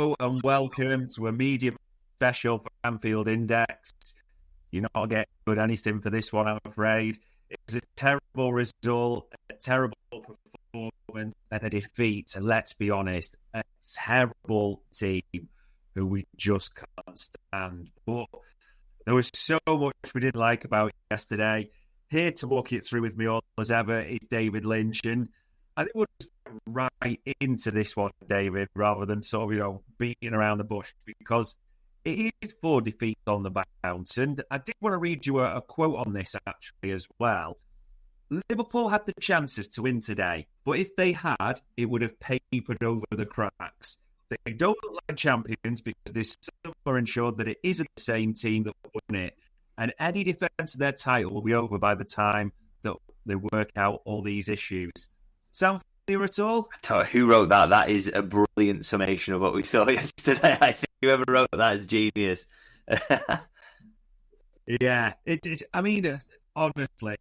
and welcome to a media special for Anfield Index. You're not getting good anything for this one, I'm afraid. It was a terrible result, a terrible performance, and a defeat. And let's be honest, a terrible team who we just can't stand. But there was so much we didn't like about yesterday. Here to walk it through with me all as ever is David Lynch. And I think we'll just get right into this one, David, rather than sort of, beating around the bush, because it is 4 defeats on the bounce. And I did want to read you a quote on this, actually, as well. Liverpool had the chances to win today, but if they had, it would have papered over the cracks. They don't look like champions because this summer ensured that it isn't the same team that won it. And any defence of their title will be over by the time that they work out all these issues. Sound familiar at all? Who wrote that? That is a brilliant summation of what we saw yesterday. I think whoever wrote that is genius. Yeah, I mean, honestly,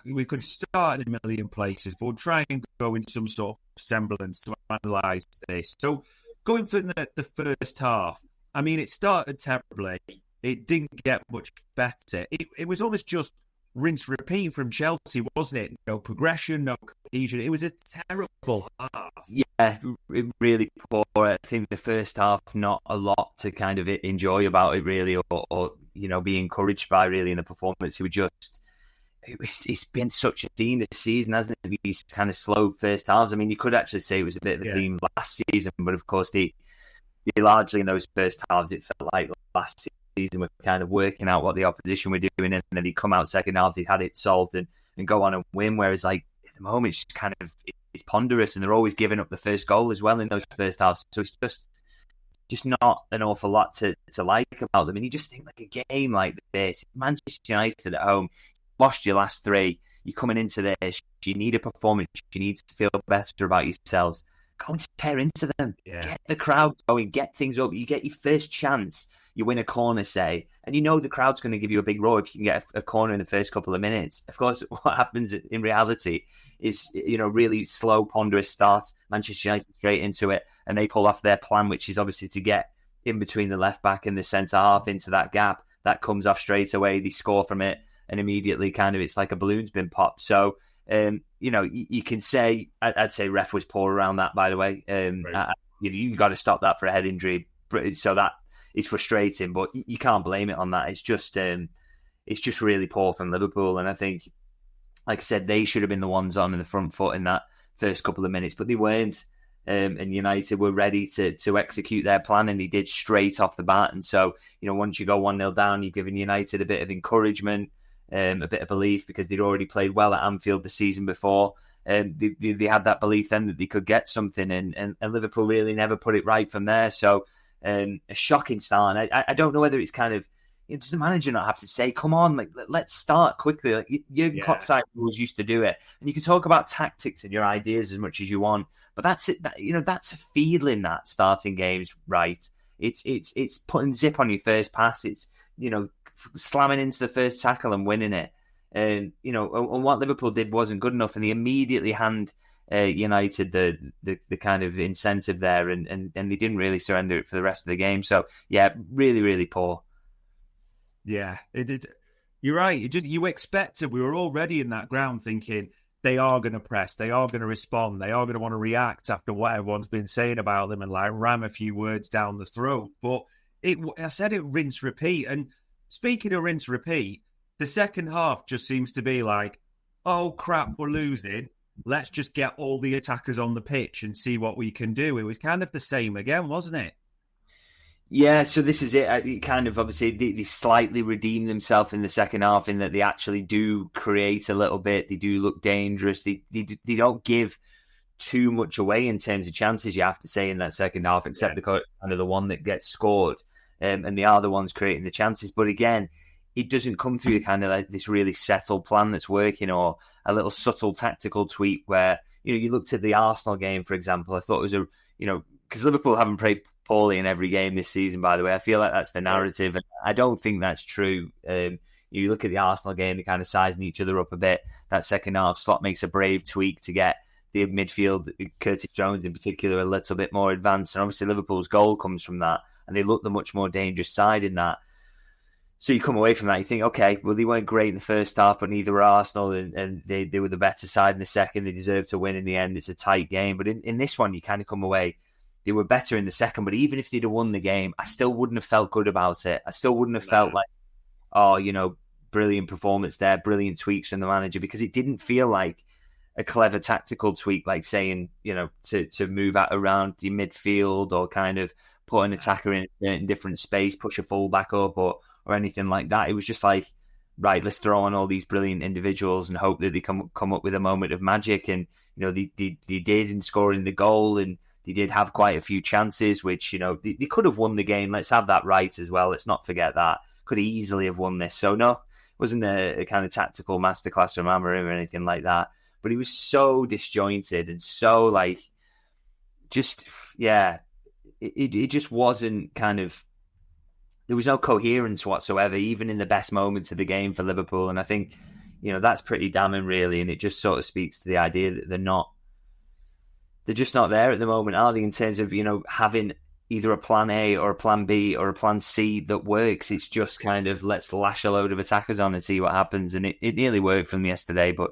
we could start in a million places, but we'll try and go in some sort of semblance to analyse this. So, going for the first half, I mean, it started terribly. It didn't get much better. It was almost just rinse repeat from Chelsea, wasn't it? No progression, no cohesion. It was a terrible half. Yeah, really poor. I think the first half, not a lot to kind of enjoy about it, really, or be encouraged by, really, in the performance. It's been such a theme this season, hasn't it? These kind of slow first halves. I mean, you could actually say it was a bit of a theme last season, but of course, the largely in those first halves, it felt like last season we're kind of working out what the opposition were doing, and then he'd come out second half, he'd had it solved and go on and win. Whereas, like, at the moment, it's kind of it's ponderous, and they're always giving up the first goal as well in those first halves. So it's just not an awful lot to like about them. And you just think, like, a game like this, Manchester United at home, lost your last 3, you're coming into this, you need a performance, you need to feel better about yourselves. Go and tear into them. Yeah. Get the crowd going, get things up. You get your first chance, you win a corner, say, and the crowd's going to give you a big roar if you can get a corner in the first couple of minutes. Of course, what happens in reality is, really slow, ponderous start. Manchester United straight into it, and they pull off their plan, which is obviously to get in between the left back and the centre half into that gap. That comes off straight away. They score from it, and immediately it's like a balloon's been popped. So, you can say, I'd say ref was poor around that, by the way. Right. You've got to stop that for a head injury. So that is frustrating, but you can't blame it on that. It's just really poor from Liverpool. And I think, like I said, they should have been the ones on in the front foot in that first couple of minutes, but they weren't. And United were ready to execute their plan, and they did straight off the bat. And so, once you go 1-0 down, you're giving United a bit of encouragement, a bit of belief, because they'd already played well at Anfield the season before. They had that belief then that they could get something, and Liverpool really never put it right from there. So a shocking start. And I don't know whether it's kind of, does the manager not have to say, come on, like, let's start quickly? Like, Jurgen Klopp side always used to do it. And you can talk about tactics and your ideas as much as you want, but that's it. That's a feeling, that starting games right. It's putting zip on your first pass. It's, slamming into the first tackle and winning it. And what Liverpool did wasn't good enough, and they immediately hand United the kind of incentive there, and they didn't really surrender it for the rest of the game. So yeah, really, really poor. Yeah, it did. You're right. You expected, we were already in that ground thinking they are going to press, they are going to respond, they are going to want to react after what everyone's been saying about them, and like ram a few words down the throat. But I said it rinse repeat. And speaking of rinse repeat, the second half just seems to be like, oh crap, we're losing. Let's just get all the attackers on the pitch and see what we can do. It was kind of the same again, wasn't it? Yeah, so this is it. It kind of, obviously, they slightly redeem themselves in the second half in that they actually do create a little bit. They do look dangerous. They don't give too much away in terms of chances, you have to say, in that second half, except the kind of the one that gets scored. And they are the ones creating the chances. But again, it doesn't come through kind of like this really settled plan that's working, or a little subtle tactical tweak where, you looked at the Arsenal game, for example. I thought it was because Liverpool haven't played poorly in every game this season, by the way. I feel like that's the narrative, and I don't think that's true. You look at the Arsenal game, they're kind of sizing each other up a bit. That second half, Slot makes a brave tweak to get the midfield, Curtis Jones in particular, a little bit more advanced. And obviously Liverpool's goal comes from that, and they look the much more dangerous side in that. So you come away from that, you think, okay, well, they weren't great in the first half, but neither were Arsenal, and they were the better side in the second. They deserved to win in the end. It's a tight game. But in this one, you kind of come away, they were better in the second, but even if they'd have won the game, I still wouldn't have felt good about it. I still wouldn't have felt like, oh, brilliant performance there, brilliant tweaks from the manager, because it didn't feel like a clever tactical tweak, like saying, to move out around the midfield or kind of put an attacker in a different space, push a fullback up or anything like that. It was just like, right, let's throw on all these brilliant individuals and hope that they come up with a moment of magic. And, they did in scoring the goal, and they did have quite a few chances, which, they could have won the game. Let's have that right as well. Let's not forget that. Could easily have won this. So no, it wasn't a kind of tactical masterclass from Amorim or anything like that. But he was so disjointed and so it just wasn't kind of, there was no coherence whatsoever, even in the best moments of the game for Liverpool. And I think, that's pretty damning, really. And it just sort of speaks to the idea that they're just not there at the moment, are they, in terms of, having either a plan A or a plan B or a plan C that works. It's just kind of, let's lash a load of attackers on and see what happens. And it nearly worked for them yesterday, but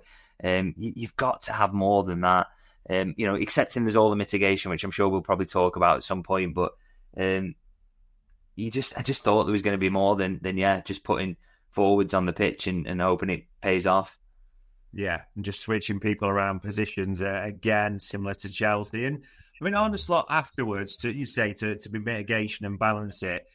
you've got to have more than that. Accepting there's all the mitigation, which I'm sure we'll probably talk about at some point, but I just thought there was going to be more than just putting forwards on the pitch and hoping it pays off. Yeah, and just switching people around positions again, similar to Chelsea. And I mean, Arne Slot afterwards, to be mitigation and balance it,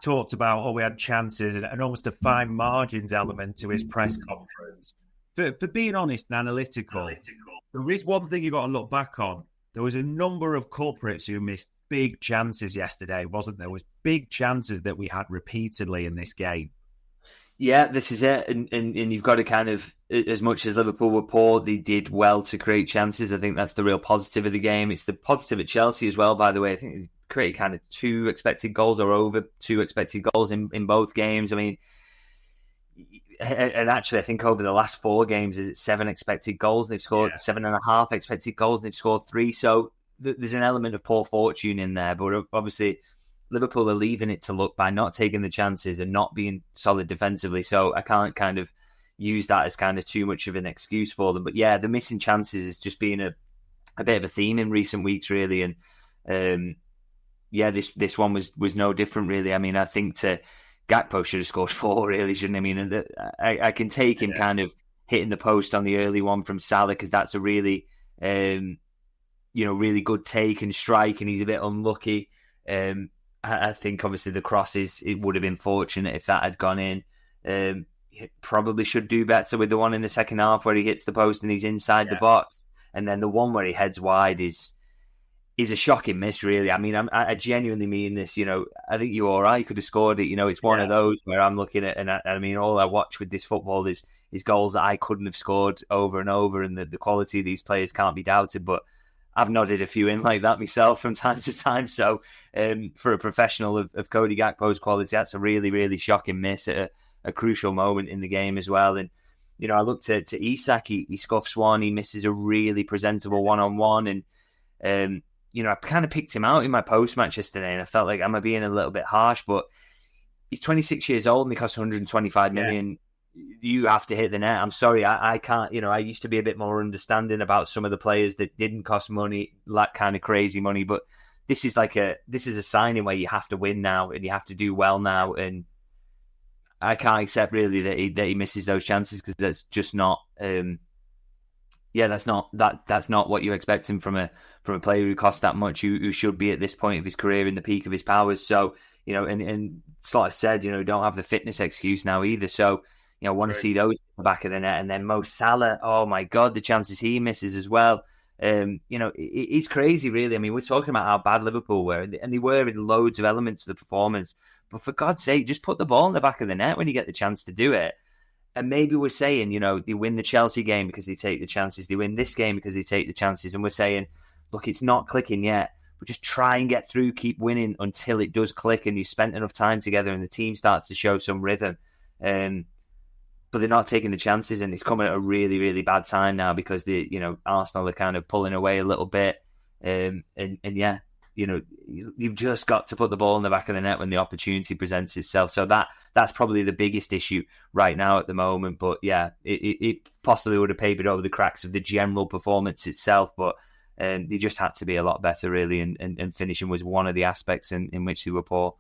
talked about, we had chances and almost a fine margins element to his press conference. For being honest and analytical, there is one thing you got to look back on. There was a number of culprits who missed big chances yesterday, wasn't there? There was big chances that we had repeatedly in this game. Yeah, this is it. And you've got to kind of, as much as Liverpool were poor, they did well to create chances. I think that's the real positive of the game. It's the positive at Chelsea as well, by the way. I think they created kind of 2 expected goals or over 2 expected goals in both games. I mean, and actually, I think over the last 4 games, is it 7 expected goals? They've scored 7.5 expected goals. They've scored 3. So there's an element of poor fortune in there. But obviously, Liverpool are leaving it to luck by not taking the chances and not being solid defensively. So I can't kind of use that as kind of too much of an excuse for them. But yeah, the missing chances is just being a bit of a theme in recent weeks, really. And this one was no different, really. I mean, I think Gakpo should have scored 4, really, shouldn't he? I mean, and I can take him kind of hitting the post on the early one from Salah, because that's a really, really good take and strike, and he's a bit unlucky. I think obviously the crosses, it would have been fortunate if that had gone in. He probably should do better with the one in the second half where he hits the post and he's inside the box, and then the one where he heads wide is a shocking miss, really. I mean, I genuinely mean this. I think you or I could have scored it. It's one of those where I'm looking at, and I mean, all I watch with this football is goals that I couldn't have scored over and over, and the quality of these players can't be doubted. But I've nodded a few in like that myself from time to time. So for a professional of Cody Gakpo's quality, that's a really, really shocking miss at a crucial moment in the game as well. And, I looked at Isak, he scuffs one, he misses a really presentable one-on-one. And, I kind of picked him out in my post-match yesterday, and I felt like, am I being a little bit harsh? But he's 26 years old and he costs 125 million. You have to hit the net. I'm sorry, I can't. I used to be a bit more understanding about some of the players that didn't cost money, like kind of crazy money. But this is a signing where you have to win now and you have to do well now. And I can't accept really that he misses those chances, because that's just not. That's not what you expect him from a player who costs that much, who should be at this point of his career in the peak of his powers. So and Slaughter said, don't have the fitness excuse now either. So. I want to see those in the back of the net. And then Mo Salah, oh my God, the chances he misses as well. It's crazy, really. I mean, we're talking about how bad Liverpool were, and they were in loads of elements of the performance. But for God's sake, just put the ball in the back of the net when you get the chance to do it. And maybe we're saying, they win the Chelsea game because they take the chances. They win this game because they take the chances. And we're saying, look, it's not clicking yet. But just try and get through, keep winning until it does click and you spent enough time together and the team starts to show some rhythm. but they're not taking the chances, and it's coming at a really, really bad time now because Arsenal are kind of pulling away a little bit, and yeah, you've just got to put the ball in the back of the net when the opportunity presents itself. So that's probably the biggest issue right now at the moment. But yeah, it possibly would have papered over the cracks of the general performance itself, but they just had to be a lot better, really, and finishing was one of the aspects in which they were poor.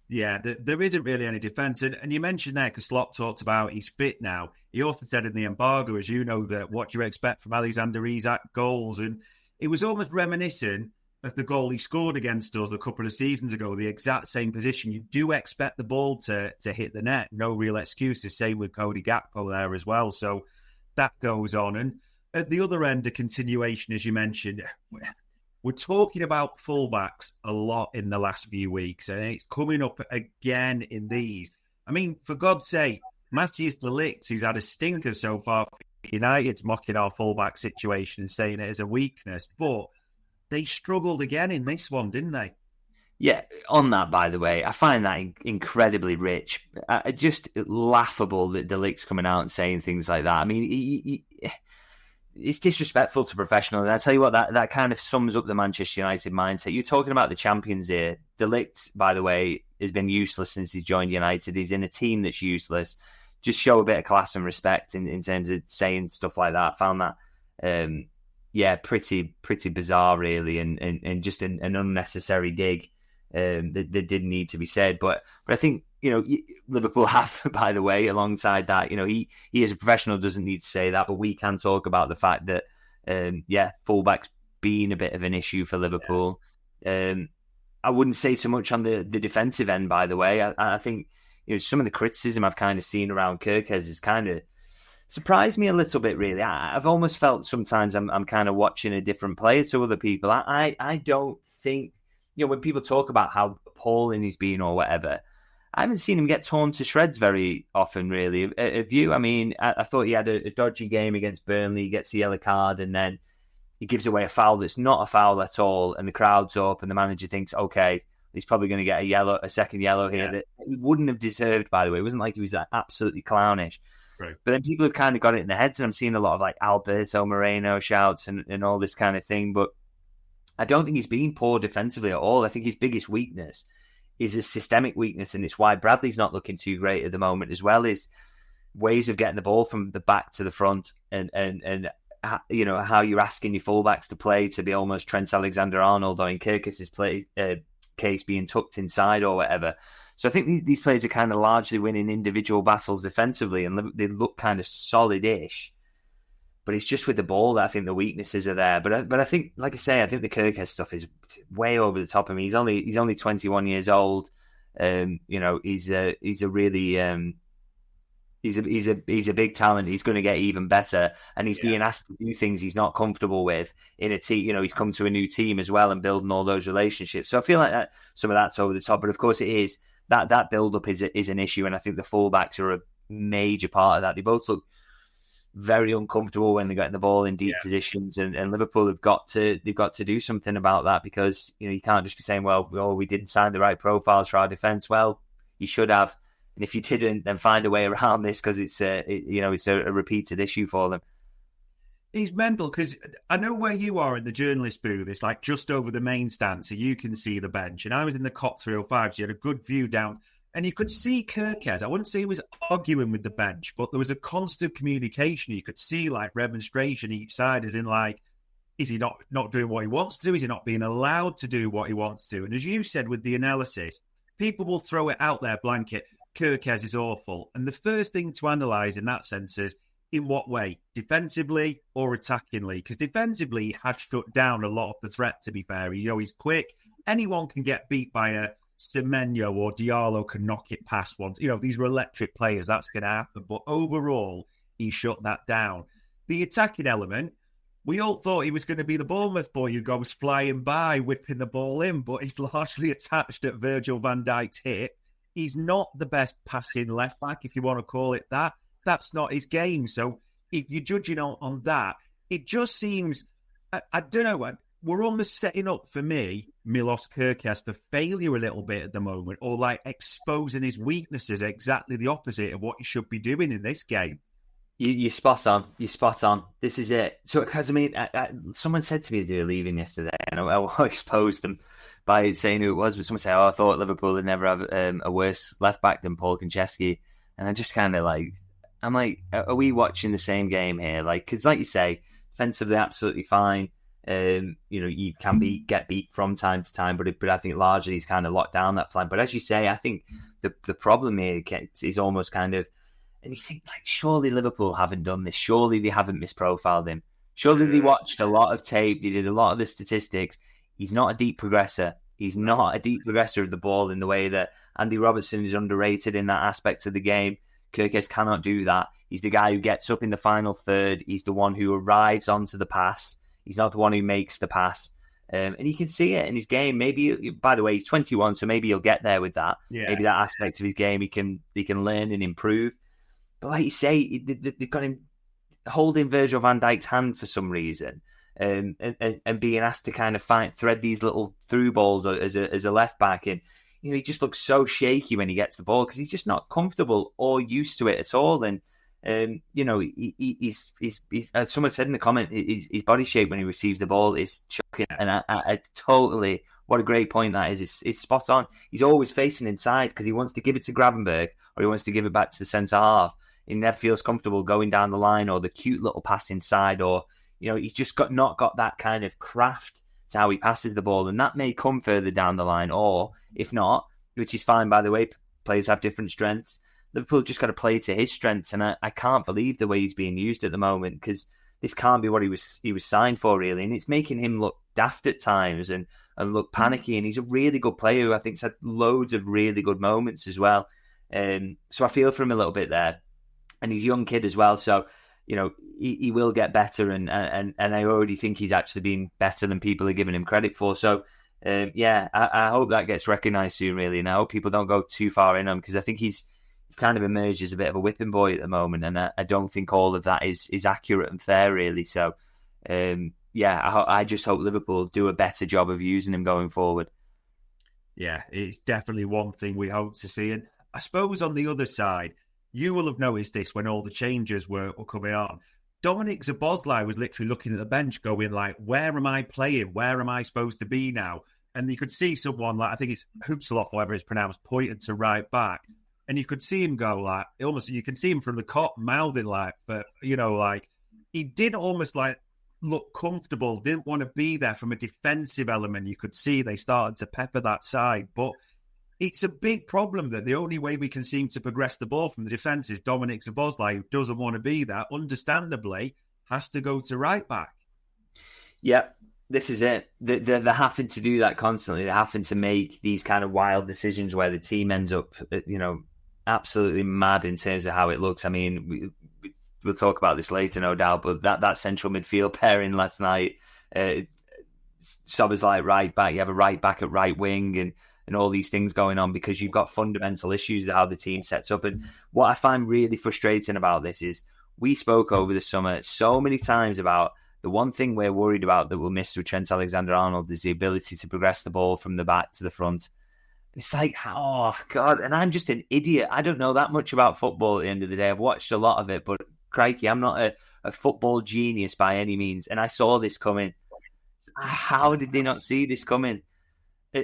Yeah, there isn't really any defence. And you mentioned there, because Slot talked about he's fit now. He also said in the embargo, as you know, that what you expect from Alexander Isak goals. And it was almost reminiscent of the goal he scored against us a couple of seasons ago, the exact same position. You do expect the ball to hit the net. No real excuses. Same with Cody Gakpo there as well. So that goes on. And at the other end, a continuation, as you mentioned, we're talking about fullbacks a lot in the last few weeks, and it's coming up again in these. I mean, for God's sake, Matthias de Ligt, who's had a stinker so far for United's mocking our fullback situation and saying it as a weakness, but they struggled again in this one, didn't they? Yeah, on that, by the way, I find that incredibly rich. Just laughable that de Ligt's coming out and saying things like that. I mean, it's disrespectful to professionals. And I tell you what, that kind of sums up the Manchester United mindset. You're talking about the champions here. De Ligt, by the way, has been useless since he's joined United. He's in a team that's useless. Just show a bit of class and respect in terms of saying stuff like that. I found that, pretty bizarre, really, and just an unnecessary dig that didn't need to be said. But I think, Liverpool have, by the way, alongside that, he as a professional doesn't need to say that, but we can talk about the fact that, fullback's been a bit of an issue for Liverpool. Yeah. I wouldn't say so much on the defensive end, by the way. I think, some of the criticism I've kind of seen around Kirkes is kind of surprised me a little bit, really. I've almost felt sometimes I'm kind of watching a different player to other people. I don't think, when people talk about how appalling he's been or whatever, I haven't seen him get torn to shreds very often, really. Have you? I mean, I thought he had a dodgy game against Burnley, he gets the yellow card, and then he gives away a foul that's not a foul at all, and the crowd's up, and the manager thinks, okay, he's probably going to get a second yellow here that he wouldn't have deserved, by the way. It wasn't like he was absolutely clownish. Right. But then people have kind of got it in their heads, and I'm seeing a lot of like Alberto Moreno shouts and all this kind of thing, but I don't think he's been poor defensively at all. I think his biggest weakness is a systemic weakness, and it's why Bradley's not looking too great at the moment, as well as ways of getting the ball from the back to the front, and how you're asking your fullbacks to play to be almost Trent Alexander-Arnold, or in Kirkes' case being tucked inside or whatever. So I think these players are kind of largely winning individual battles defensively, and they look kind of solid-ish. But it's just with the ball that I think the weaknesses are there. But I think, like I say, I think the Kirkes stuff is way over the top of me. He's only 21 years old. He's a really he's a big talent. He's going to get even better, and he's being asked to do things he's not comfortable with in a team. He's come to a new team as well and building all those relationships. So I feel like some of that's over the top. But of course, it is that build up is an issue, and I think the fullbacks are a major part of that. They both look very uncomfortable when they're getting the ball in deep positions, and Liverpool they've got to do something about that, because you can't just be saying, well, we didn't sign the right profiles for our defence. Well, you should have, and if you didn't, then find a way around this, because it's a repeated issue for them. He's mental, because I know where you are in the journalist booth. It's like just over the main stand, so you can see the bench, and I was in the COP 305, so you had a good view down. And you could see Kirkes. I wouldn't say he was arguing with the bench, but there was a constant communication. You could see like remonstration each side, as in like, is he not doing what he wants to do? Is he not being allowed to do what he wants to? And as you said with the analysis, people will throw it out there blanket. Kirkes is awful. And the first thing to analyse in that sense is, in what way? Defensively or attackingly? Because defensively, he has shut down a lot of the threat, to be fair. He's quick. Anyone can get beat by a Semenyo, or Diallo can knock it past once. These were electric players. That's going to happen. But overall, he shut that down. The attacking element, we all thought he was going to be the Bournemouth boy who goes flying by, whipping the ball in, but he's largely attached at Virgil van Dijk's hip. He's not the best passing left back, if you want to call it that. That's not his game. So if you're judging on that, it just seems, I don't know, we're almost setting up, for me, Milos Kerkez for failure a little bit at the moment, or like exposing his weaknesses, exactly the opposite of what he should be doing in this game. You're spot on. You're spot on. This is it. So, because someone said to me they were leaving yesterday, and I exposed them by saying who it was. But someone said, "Oh, I thought Liverpool would never have a worse left back than Paul Konchesky," and I just kind of like, I'm like, are we watching the same game here? Like, because like you say, defensively absolutely fine. You can get beat from time to time, but I think largely he's kind of locked down that flank. But as you say, I think the problem here is almost kind of. And you think, like, surely Liverpool haven't done this. Surely they haven't misprofiled him. Surely they watched a lot of tape. They did a lot of the statistics. He's not a deep progressor. He's not a deep progressor of the ball in the way that Andy Robertson is underrated in that aspect of the game. Kerkez cannot do that. He's the guy who gets up in the final third. He's the one who arrives onto the pass. He's not the one who makes the pass. And you can see it in his game. Maybe, by the way, he's 21, so maybe he'll get there with that. Yeah. Maybe that aspect of his game he can learn and improve. But like you say, they've got him holding Virgil van Dijk's hand for some reason, and being asked to kind of thread these little through balls as a left back, and he just looks so shaky when he gets the ball because he's just not comfortable or used to it at all. And he's as someone said in the comment, his body shape when he receives the ball is shocking, and I totally. What a great point that is. It's spot on. He's always facing inside because he wants to give it to Gravenberch or he wants to give it back to the centre half. He never feels comfortable going down the line or the cute little pass inside, or he's just not got that kind of craft to how he passes the ball, and that may come further down the line, or if not, which is fine by the way, players have different strengths. Liverpool just got to play to his strengths, and I can't believe the way he's being used at the moment because this can't be what he was signed for really, and it's making him look daft at times and look panicky. And he's a really good player who I think's had loads of really good moments as well. So I feel for him a little bit there. And he's a young kid as well, so he will get better, and I already think he's actually been better than people are giving him credit for. So I hope that gets recognised soon, really. And I hope people don't go too far in him because I think he's kind of emerged as a bit of a whipping boy at the moment, and I don't think all of that is accurate and fair, really. So I just hope Liverpool do a better job of using him going forward. Yeah, it's definitely one thing we hope to see, and I suppose on the other side. You will have noticed this when all the changes were coming on. Dominic Szoboszlai was literally looking at the bench going like, where am I playing? Where am I supposed to be now? And you could see someone like, I think it's Hupsaloff, whatever it's pronounced, pointed to right back. And you could see him go like, you can see him from the cop mouthing like, he did almost like look comfortable, didn't want to be there from a defensive element. You could see they started to pepper that side, but it's a big problem that the only way we can seem to progress the ball from the defence is Dominic Szoboszlai, who doesn't want to be there, understandably, has to go to right back. Yeah, this is it. They're having to do that constantly. They're having to make these kind of wild decisions where the team ends up, absolutely mad in terms of how it looks. I mean, we'll talk about this later, no doubt, but that central midfield pairing last night, Szoboszlai right back, you have a right back at right wing, and all these things going on because you've got fundamental issues with how the team sets up. And what I find really frustrating about this is we spoke over the summer so many times about the one thing we're worried about that we'll miss with Trent Alexander-Arnold is the ability to progress the ball from the back to the front. It's like, oh, God, and I'm just an idiot. I don't know that much about football at the end of the day. I've watched a lot of it, but crikey, I'm not a football genius by any means. And I saw this coming. How did they not see this coming?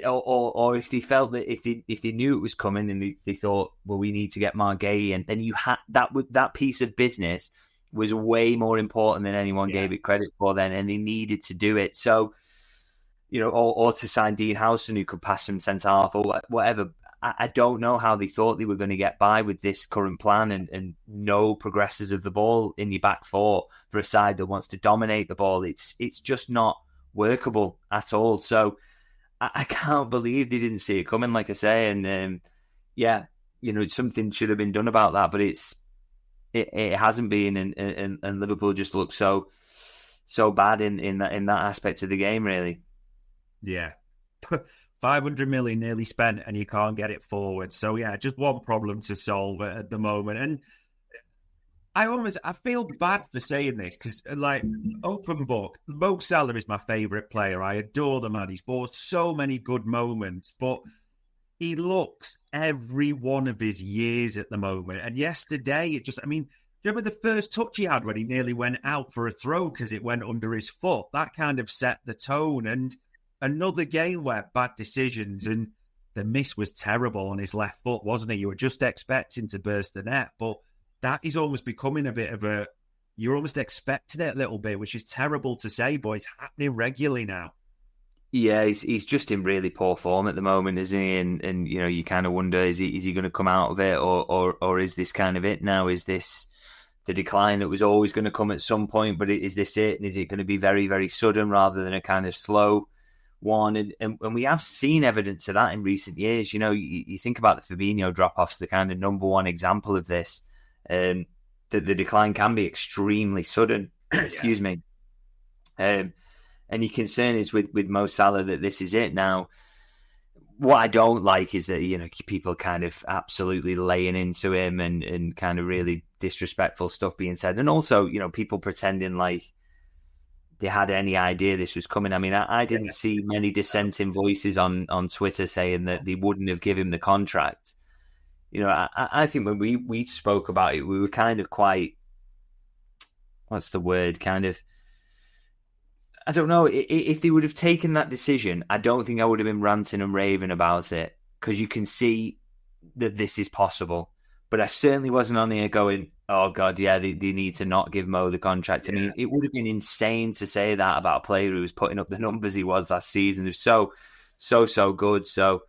Or if they felt that if they knew it was coming and they thought, well, we need to get Margay, and then you had that piece of business was way more important than anyone gave it credit for then, and they needed to do it. So, or to sign Dean Howson, who could pass from centre half or whatever. I don't know how they thought they were going to get by with this current plan and no progressors of the ball in your back four for a side that wants to dominate the ball. It's just not workable at all. So I can't believe they didn't see it coming, like I say. And something should have been done about that, but it hasn't been. And Liverpool just looks so bad in that aspect of the game, really. Yeah. 500 million nearly spent and you can't get it forward. So, yeah, just one problem to solve at the moment. And I feel bad for saying this because, like, open book, Mo Salah is my favourite player. I adore the man. He's brought so many good moments, but he looks every one of his years at the moment. And yesterday, do you remember the first touch he had when he nearly went out for a throw because it went under his foot? That kind of set the tone. And another game where bad decisions, and the miss was terrible on his left foot, wasn't he? You were just expecting to burst the net, but that is almost becoming a bit of you're almost expecting it a little bit, which is terrible to say, but it's happening regularly now. Yeah, he's just in really poor form at the moment, isn't he? And you kind of wonder, is he going to come out of it, or is this kind of it now? Is this the decline that was always going to come at some point? But is this it? And is it going to be very, very sudden rather than a kind of slow one? And we have seen evidence of that in recent years. You think about the Fabinho drop-offs, the kind of number one example of this. That the decline can be extremely sudden. Excuse me. And your concern is with Mo Salah that this is it now. What I don't like is that people kind of absolutely laying into him and kind of really disrespectful stuff being said, and also people pretending like they had any idea this was coming. I mean, I didn't see many dissenting voices on Twitter saying that they wouldn't have given him the contract. I think when we spoke about it, we were kind of quite, what's the word? Kind of, I don't know. If they would have taken that decision, I don't think I would have been ranting and raving about it, because you can see that this is possible. But I certainly wasn't on here going, oh God, yeah, they need to not give Mo the contract. I mean, it would have been insane to say that about a player who was putting up the numbers he was last season. He was so good. So,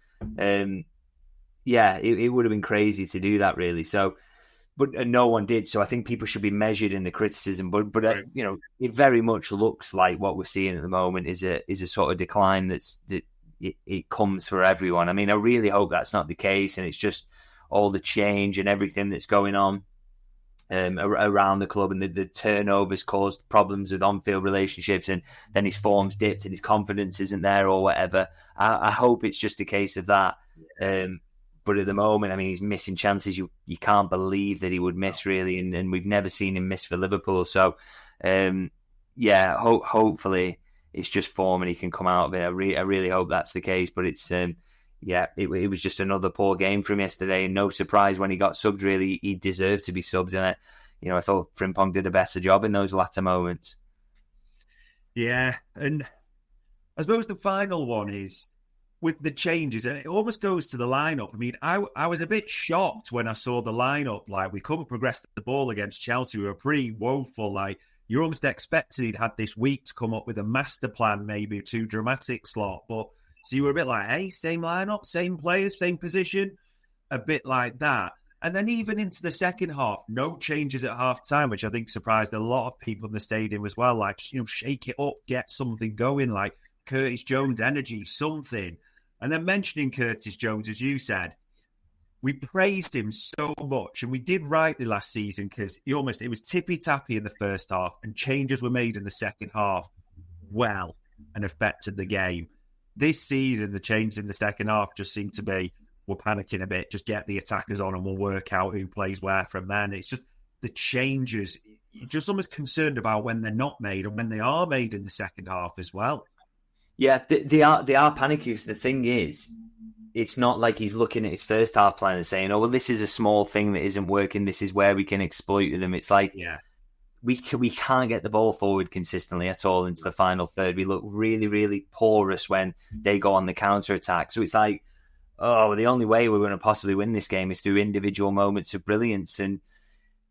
yeah, it would have been crazy to do that, really. So, but no one did. So I think people should be measured in the criticism. But right. It very much looks like what we're seeing at the moment is a sort of decline that it comes for everyone. I mean, I really hope that's not the case, and it's just all the change and everything that's going on around the club, and the turnovers caused problems with on-field relationships, and then his form's dipped and his confidence isn't there or whatever. I hope it's just a case of that. But at the moment, I mean, he's missing chances you can't believe that he would miss, really, and we've never seen him miss for Liverpool. So, hopefully it's just form and he can come out of it. I really hope that's the case. But it's, it was just another poor game from yesterday, and no surprise when he got subbed. Really, he deserved to be subbed, and I thought Frimpong did a better job in those latter moments. Yeah, and I suppose the final one is with the changes, and it almost goes to the lineup. I mean, I was a bit shocked when I saw the lineup. Like, we couldn't progress the ball against Chelsea. We were pretty woeful. Like, you're almost expecting he'd had this week to come up with a master plan, maybe too dramatic slot. But so you were a bit like, hey, same lineup, same players, same position, a bit like that. And then even into the second half, no changes at half time, which I think surprised a lot of people in the stadium as well. Like, shake it up, get something going, like Curtis Jones energy, something. And then mentioning Curtis Jones, as you said, we praised him so much, and we did rightly last season, because it was tippy-tappy in the first half, and changes were made in the second half and affected the game. This season, the changes in the second half just seem to be, we're panicking a bit, just get the attackers on and we'll work out who plays where from then. It's just the changes, you're just almost concerned about when they're not made and when they are made in the second half as well. Yeah, they are panicky. The thing is, it's not like he's looking at his first half plan and saying, oh, well, this is a small thing that isn't working. This is where we can exploit them. It's like, we can't get the ball forward consistently at all into the final third. We look really, really porous when they go on the counter-attack. So it's like, oh, the only way we're going to possibly win this game is through individual moments of brilliance. And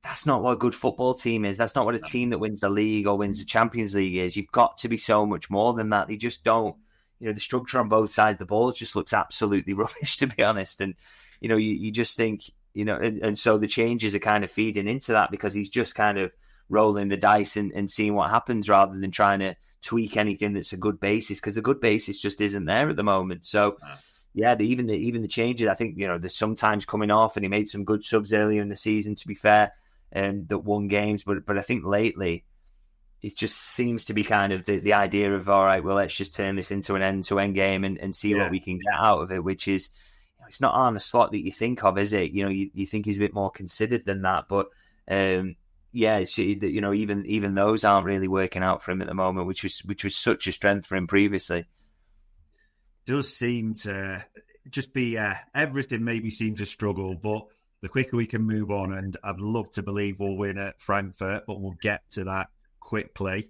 that's not what a good football team is. That's not what a team that wins the league or wins the Champions League is. You've got to be so much more than that. They just don't. The structure on both sides of the ball just looks absolutely rubbish, to be honest. And, you just think, and so the changes are kind of feeding into that, because he's just kind of rolling the dice and seeing what happens rather than trying to tweak anything that's a good basis, because a good basis just isn't there at the moment. So, even the changes, I think, there's sometimes coming off, and he made some good subs earlier in the season, to be fair, that won games. But I think lately, it just seems to be kind of the idea of, all right, well, let's just turn this into an end-to-end game and see what we can get out of it, which is, it's not Arne Slot that you think of, is it? You think he's a bit more considered than that. But, yeah, even those aren't really working out for him at the moment, which was such a strength for him previously. Does seem to just be everything maybe seems to struggle, but the quicker we can move on, and I'd love to believe we'll win at Frankfurt, but we'll get to that quickly.